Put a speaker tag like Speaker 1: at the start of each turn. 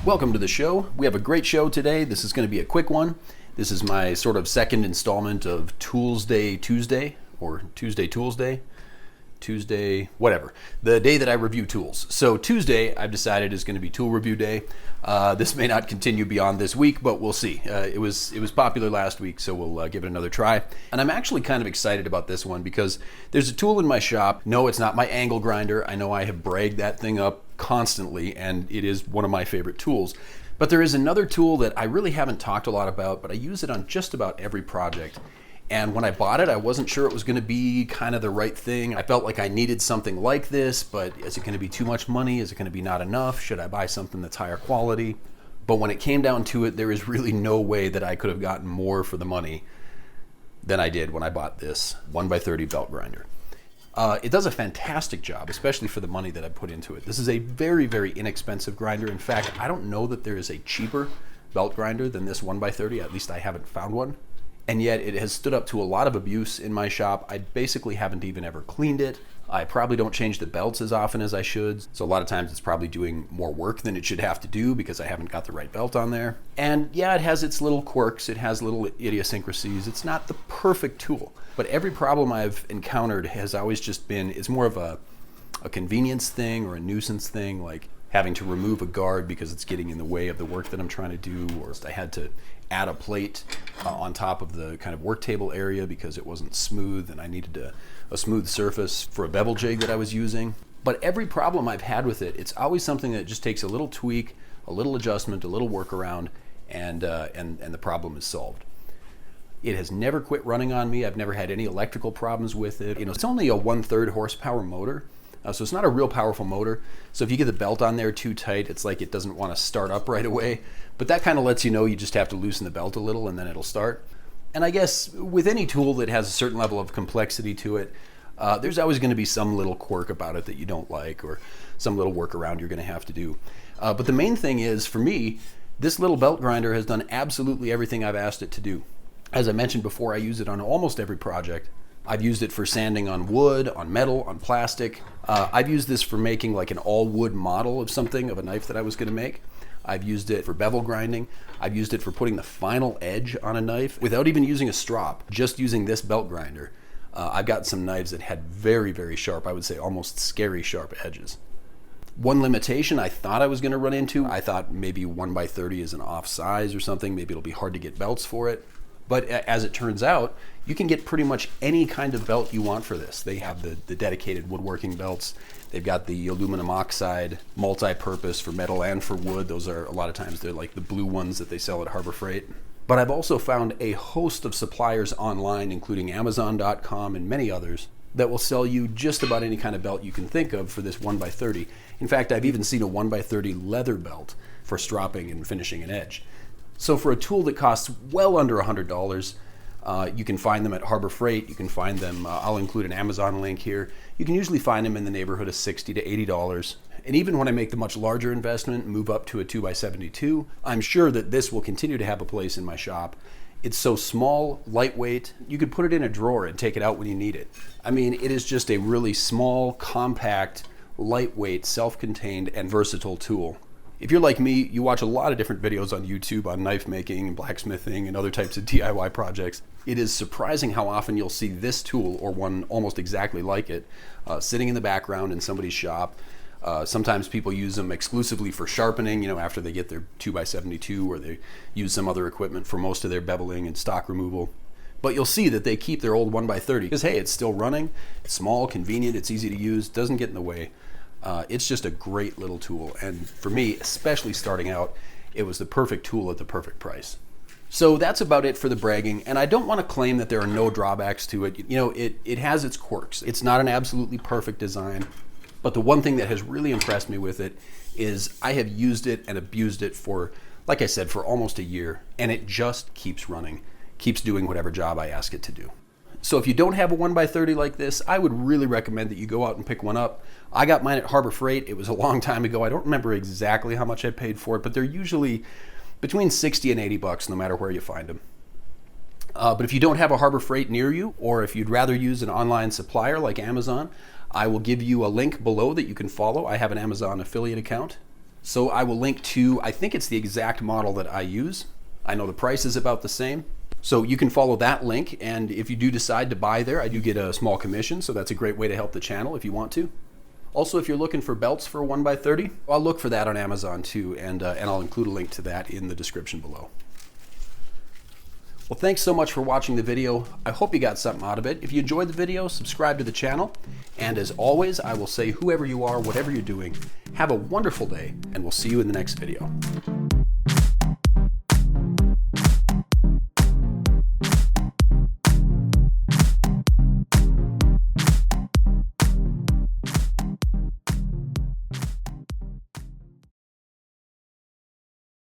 Speaker 1: Welcome to the show. We have a great show today. This is going to be a quick one. This is my sort of second installment of Tools Day Tuesday, or Tuesday Tools Day. Tuesday, whatever. The day that I review tools. So Tuesday, I've decided, is going to be tool review day. This may not continue beyond this week, but we'll see. It was popular last week, so we'll give it another try. And I'm actually kind of excited about this one because there's a tool in my shop. No, it's not my angle grinder. I know I have bragged that thing up constantly, and it is one of my favorite tools. But there is another tool that I really haven't talked a lot about, but I use it on just about every project. And when I bought it, I wasn't sure it was going to be kind of the right thing. I felt like I needed something like this, but is it going to be too much money? Is it going to be not enough? Should I buy something that's higher quality? But when it came down to it, there is really no way that I could have gotten more for the money than I did when I bought this 1x30 belt grinder. It does a fantastic job, especially for the money that I put into it. This is a very, very inexpensive grinder. In fact, I don't know that there is a cheaper belt grinder than this 1x30. At least I haven't found one. And yet it has stood up to a lot of abuse in my shop. I basically haven't even ever cleaned it. I probably don't change the belts as often as I should. So a lot of times it's probably doing more work than it should have to do because I haven't got the right belt on there. And yeah, it has its little quirks. It has little idiosyncrasies. It's not the perfect tool, but every problem I've encountered has always just been, it's more of a convenience thing or a nuisance thing, like having to remove a guard because it's getting in the way of the work that I'm trying to do, or I had to add a plate on top of the kind of work table area because it wasn't smooth and I needed a smooth surface for a bevel jig that I was using. But every problem I've had with it, it's always something that just takes a little tweak, a little adjustment, a little workaround, and the problem is solved. It has never quit running on me. I've never had any electrical problems with it. It's only a 1/3 horsepower motor. So it's not a real powerful motor. So if you get the belt on there too tight, it's like it doesn't want to start up right away. But that kind of lets you know you just have to loosen the belt a little and then it'll start. And I guess with any tool that has a certain level of complexity to it, there's always going to be some little quirk about it that you don't like or some little workaround you're going to have to do. But the main thing is, for me, this little belt grinder has done absolutely everything I've asked it to do. As I mentioned before, I use it on almost every project. I've used it for sanding on wood, on metal, on plastic. I've used this for making like an all wood model of something, of a knife that I was going to make. I've used it for bevel grinding. I've used it for putting the final edge on a knife without even using a strop, just using this belt grinder. I've got some knives that had very, very sharp, I would say almost scary sharp edges. One limitation I thought I was going to run into, I thought maybe 1x30 is an off size or something. Maybe it'll be hard to get belts for it. But as it turns out, you can get pretty much any kind of belt you want for this. They have the dedicated woodworking belts. They've got the aluminum oxide multi-purpose for metal and for wood. Those are, a lot of times, they're like the blue ones that they sell at Harbor Freight. But I've also found a host of suppliers online, including Amazon.com and many others, that will sell you just about any kind of belt you can think of for this 1x30. In fact, I've even seen a 1x30 leather belt for stropping and finishing an edge. So for a tool that costs well under $100, you can find them at Harbor Freight. You can find them, I'll include an Amazon link here. You can usually find them in the neighborhood of $60 to $80. And even when I make the much larger investment, move up to a 2x72, I'm sure that this will continue to have a place in my shop. It's so small, lightweight, you could put it in a drawer and take it out when you need it. I mean, it is just a really small, compact, lightweight, self-contained, and versatile tool. If you're like me, you watch a lot of different videos on YouTube on knife making, blacksmithing, and other types of DIY projects. It is surprising how often you'll see this tool, or one almost exactly like it, sitting in the background in somebody's shop. Sometimes people use them exclusively for sharpening, after they get their 2x72, or they use some other equipment for most of their beveling and stock removal. But you'll see that they keep their old 1x30 because, hey, it's still running, it's small, convenient, it's easy to use, doesn't get in the way. It's just a great little tool, and for me, especially starting out, it was the perfect tool at the perfect price. So that's about it for the bragging, and I don't want to claim that there are no drawbacks to it. It has its quirks. It's not an absolutely perfect design, but the one thing that has really impressed me with it is I have used it and abused it for, like I said, for almost a year, and it just keeps running, keeps doing whatever job I ask it to do. So if you don't have a 1x30 like this, I would really recommend that you go out and pick one up. I got mine at Harbor Freight. It was a long time ago. I don't remember exactly how much I paid for it, but they're usually between 60 and 80 bucks no matter where you find them. But if you don't have a Harbor Freight near you, or if you'd rather use an online supplier like Amazon, I will give you a link below that you can follow. I have an Amazon affiliate account. So I will link to, I think it's the exact model that I use. I know the price is about the same. So you can follow that link, and if you do decide to buy there, I do get a small commission, so that's a great way to help the channel if you want to. Also, if you're looking for belts for 1x30, I'll look for that on Amazon too, and I'll include a link to that in the description below. Well, thanks so much for watching the video. I hope you got something out of it. If you enjoyed the video, subscribe to the channel. And as always, I will say, whoever you are, whatever you're doing, have a wonderful day, and we'll see you in the next video.